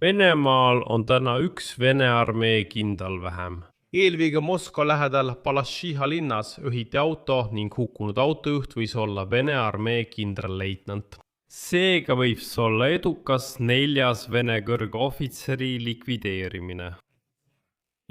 Venemaal on täna üks Vene armee kindral vähem. Eelviige Moskva lähedal Balashiha linnas õhiti auto ning hukkunud autojuht võis olla Vene armee kindralleitnant. Seega võib see olla edukas 4. Vene kõrgeohvitseri likvideerimine.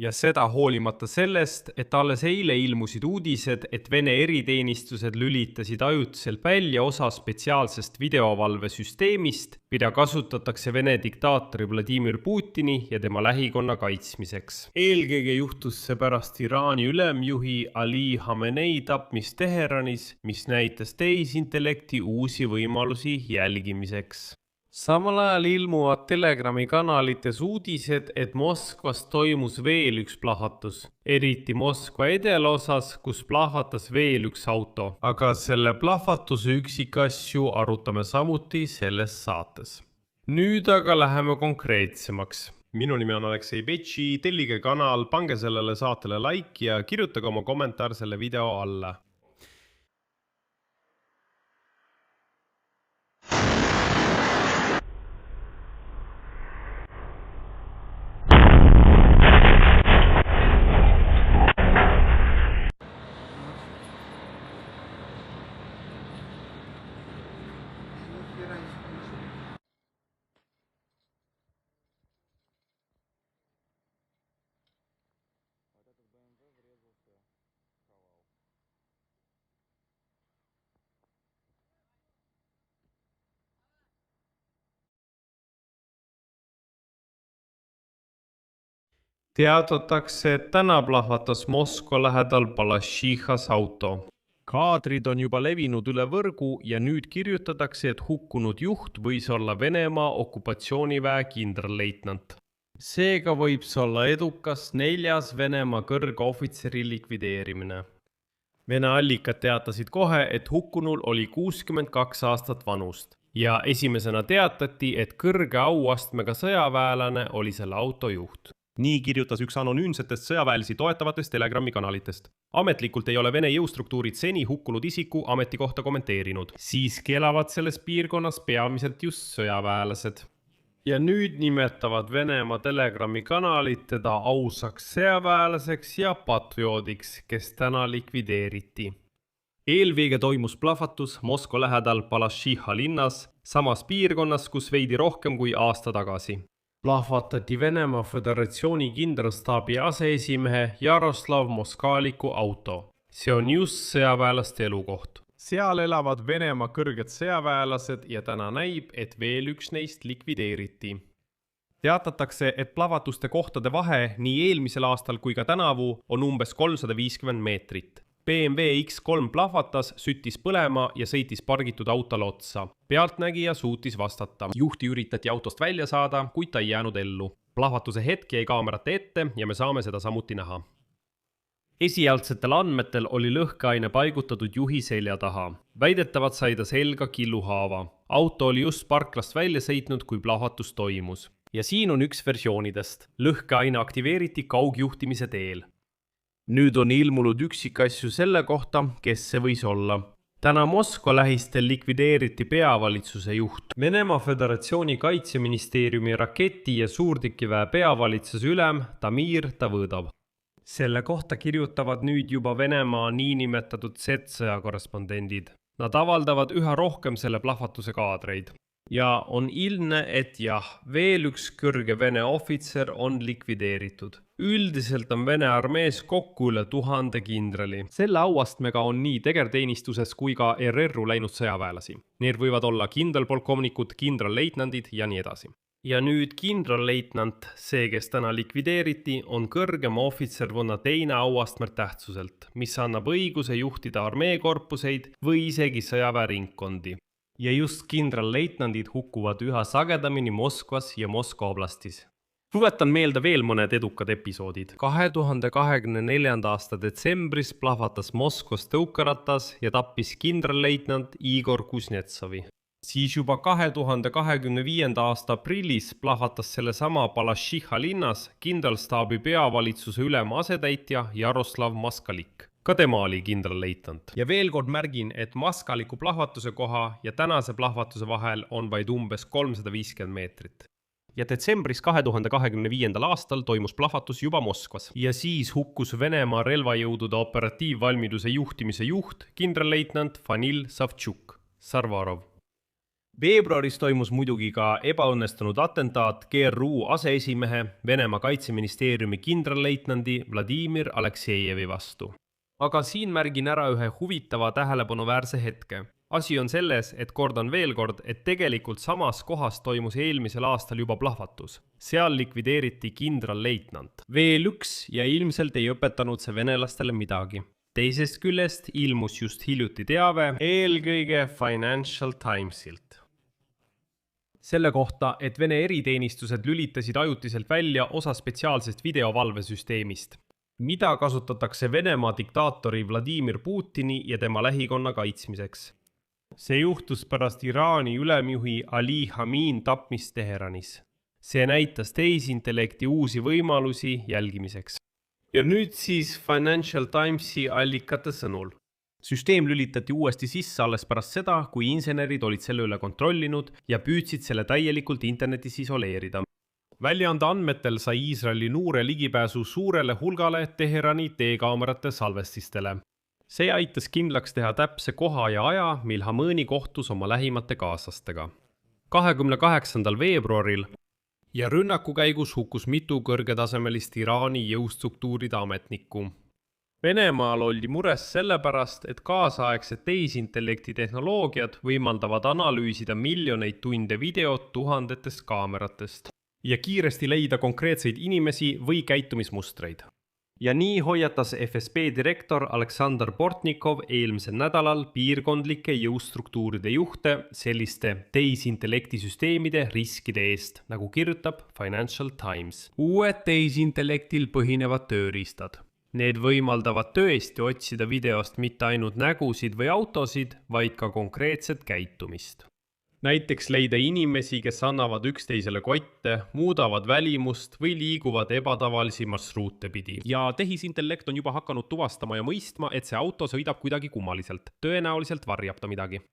Ja seda hoolimata sellest, et alles eile ilmusid uudised, et Vene eriteenistused lülitasid ajutiselt välja osa spetsiaalsest videovalvesüsteemist, mida kasutatakse Vene diktaatori Vladimir Putini ja tema lähikonna kaitsmiseks. Eelkõige juhtus see pärast Iraani ülemjuhi Ali Khamenei tapmist Teheranis, mis näitas tehisintellekti uusi võimalusi jälgimiseks. Samal ajal ilmuvad Telegrami kanalites uudised, et Moskvas toimus veel üks plahvatus, eriti Moskva edeloosas, kus plahvatas veel üks auto. Aga selle plahvatuse üksikasju arutame samuti selles saates. Nüüd aga läheme konkreetsemaks. Minu nimi on Aleksei Betši, tellige kanal, pange sellele saatele like ja kirjutage oma kommentaar selle video alla. Teatatakse, et täna plahvatas Moskva lähedal Balashihas auto. Kaadrid on juba levinud üle võrgu ja nüüd kirjutatakse, et hukkunud juht võis olla Venemaa okupatsiooniväe kindralleitnant. Seega võib see olla edukas 4. Venemaa kõrgeohvitseri likvideerimine. Vene allikad teatasid kohe, et hukkunul oli 62 aastat vanust ja esimesena teatati, et kõrge auastmega sõjaväelane oli selle auto juht. Nii kirjutas üks anonüümsetest sõjaväelisi toetavatest Telegrami kanalitest. Ametlikult ei ole Vene jõustruktuurid seni hukkunud isiku ametikohta kommenteerinud. Siiski elavad selles piirkonnas peamiselt just sõjaväelased. Ja nüüd nimetavad Venemaa Telegrami kanalid teda ausaks sõjaväelaseks ja patrioodiks, kes täna likvideeriti. Eelviige toimus plahvatus Moskva lähedal Balashiha linnas, samas piirkonnas, kus veidi rohkem kui aasta tagasi. Plahvatati Venemaa Föderatsiooni kindralstaabi aseesimehe Jaroslav Moskaliku auto. See on just sõjaväelaste elukoht. Seal elavad Venemaa kõrged sõjaväelased ja täna näib, et veel üks neist likvideeriti. Teatatakse, et plahvatuste kohtade vahe nii eelmisel aastal kui ka tänavu on umbes 350 meetrit. BMW X3 plahvatas, süttis põlema ja sõitis pargitud autole otsa. Pealtnägija suutis vastata. Juhti üritati autost välja saada, kuid ta ei jäänud ellu. Plahvatuse hetk jäi kaamerate ette ja me saame seda samuti näha. Esialgsetel andmetel oli lõhkeaine paigutatud juhi selja taha. Väidetavad sai ta selga killuhaava. Auto oli just parklast välja sõitnud, kui plahvatus toimus. Ja siin on üks versioonidest. Lõhkeaine aktiveeriti kaugjuhtimise teel. Nüüd on ilmunud üksikasju selle kohta, kes see võis olla. Täna Moskva lähistel likvideeriti peavalitsuse juht. Venemaa Föderatsiooni kaitseministeeriumi raketi- ja suurtükiväe peavalitsuse ülem Damir Davõdov. Selle kohta kirjutavad nüüd juba Venemaa niinimetatud Z-sõja korrespondendid. Nad avaldavad üha rohkem selle plahvatuse kaadreid. Ja on ilmne, et jah, veel üks kõrge Vene ohvitser on likvideeritud. Üldiselt on Vene armees kokku üle 1000 kindrali. Selle auastmega on nii tegevteenistuses kui ka RR-u läinud sõjaväelasi. Need võivad olla kindralpolkovnikud, kindralleitnandid ja nii edasi. Ja nüüd kindralleitnant, see, kes täna likvideeriti, on kõrgema ohvitservonna teine auastmer tähtsuselt, mis annab õiguse juhtida armeekorpuseid või isegi sõjaväeringkondi. Ja just kindralleitnandid hukkuvad üha sagedamini Moskvas ja Moskva oblastis. Tuletan meelde veel mõned edukad episoodid. 2024. aasta detsembris plahvatas Moskvas tõukeratas ja tappis kindralleitnant Igor Kuznetsovi. Siis juba 2025. aasta aprillis plahvatas sellesama Balashiha linnas kindralstaabi peavalitsuse ülema asetäitja Jaroslav Moskalik. Ka tema oli kindralleitnant. Ja veel kord märgin, et Moskaliku plahvatuse koha ja tänase plahvatuse vahel on vaid umbes 350 meetrit. ja detsembris 2025. aastal toimus plahvatus juba Moskvas. Ja siis hukkus Venemaa relvajõudude operatiivvalmiduse juhtimise juht, kindralleitnant Vanil Savtšuk, Sarvarov. Veebruaris toimus muidugi ka ebaõnnestunud atentaat GRU aseesimehe, Venemaa kaitseministeeriumi kindralleitnandi Vladimir Aleksejevi vastu. Aga siin märgin ära ühe huvitava tähelepanuväärse hetke. Asi on selles, et kordan veel kord, et tegelikult samas kohas toimus eelmisel aastal juba plahvatus. Seal likvideeriti kindralleitnant. Veel üks ja ilmselt ei õpetanud see venelastele midagi. Teisest küljest ilmus just hiljuti teave eelkõige Financial Timesilt. Selle kohta, et Vene eriteenistused lülitasid ajutiselt välja osa spetsiaalsest videovalvesüsteemist, mida kasutatakse Venemaa diktaatori Vladimir Putini ja tema lähikonna kaitsmiseks. See juhtus pärast Iraani ülemjuhi Ali Hamin tapmist Teheranis. See näitas tehisintellekti uusi võimalusi jälgimiseks. Ja nüüd siis Financial Timesi allikate sõnul. Süsteem lülitati uuesti sisse alles pärast seda, kui insenerid olid selle üle kontrollinud ja püüdsid selle täielikult internetis isoleerida. Väljaande andmetel sai Iisraeli luure ligipääsu suurele hulgale Teherani T-kaamerate salvestistele. See aitas kindlaks teha täpse koha ja aja, mil Hamõni kohtus oma lähimate kaaslastega. 28. veebruaril ja rünnaku käigus hukkus mitu kõrgetasemelist Iraani jõustruktuuride ametnikku. Venemaal oldi mures sellepärast, et kaasaegsed tehisintellekti tehnoloogiad võimaldavad analüüsida miljoneid tunde videot tuhandetest kaameratest ja kiiresti leida konkreetseid inimesi või käitumismustreid. Ja nii hoiatas FSB direktor Aleksandr Portnikov eelmisel nädalal piirkondlike jõustruktuuride juhte selliste tehisintellektisüsteemide riskide eest, nagu kirjutab Financial Times. Uued tehisintellektil põhinevad tööriistad. Need võimaldavad tõesti otsida videost mitte ainult nägusid või autosid, vaid ka konkreetset käitumist. Näiteks leida inimesi, kes annavad üksteisele kotte, muudavad välimust või liiguvad ebatavalisi marsruute pidi. Ja tehisintellekt on juba hakanud tuvastama ja mõistma, et see auto sõidab kuidagi kummaliselt. Tõenäoliselt varjab ta midagi.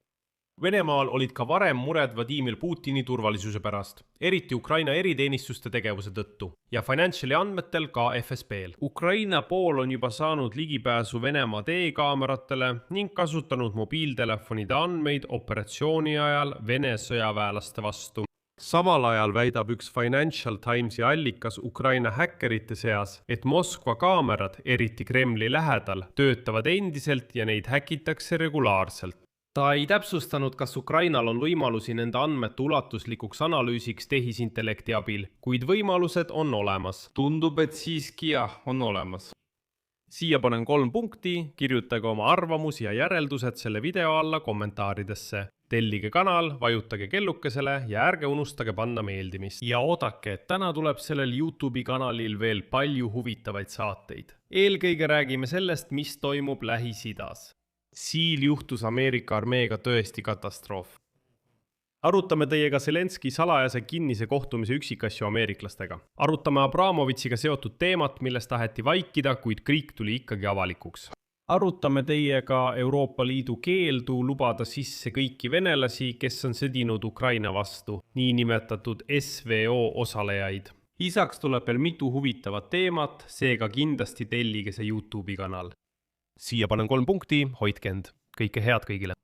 Venemaal olid ka varem mured Vladimir Putini turvalisuse pärast, eriti Ukraina eriteenistuste tegevuse tõttu ja Financiali andmetel ka FSB-l. Ukraina pool on juba saanud ligipääsu Venemaa T-kaameratele ning kasutanud mobiiltelefonide andmeid operatsiooni ajal Vene sõjaväelaste vastu. Samal ajal väidab üks Financial Timesi allikas Ukraina häkkerite seas, et Moskva kaamerad, eriti Kremli lähedal, töötavad endiselt ja neid häkitakse regulaarselt. Ta ei täpsustanud, kas Ukrainal on võimalusi nende andmete ulatuslikuks analüüsiks tehisintellekti abil, kuid võimalused on olemas. Tundub, et siiski jah, on olemas. Siia panen 3 punkti, kirjutage oma arvamusi ja järeldused selle video alla kommentaaridesse. Tellige kanal, vajutage kellukesele ja ärge unustage panna meeldimist. Ja oodake, et täna tuleb sellel YouTube'i kanalil veel palju huvitavaid saateid. Eelkõige räägime sellest, mis toimub Lähis-Idas. Siil juhtus Ameerika armeega tõesti katastroof. Arutame teiega Zelenski salajase kinnise kohtumise üksikasju ameeriklastega. Arutame Abramovitsiga seotud teemat, millest taheti vaikida, kuid kõik tuli ikkagi avalikuks. Arutame teiega Euroopa Liidu keeldu lubada sisse kõiki venelasi, kes on sõdinud Ukraina vastu, niinimetatud SVO osalejaid. Lisaks tuleb veel mitu huvitavat teemat, seega kindlasti tellige see YouTube'i kanal. Siia panen 3 punkti, hoidke end. Kõike head kõigile.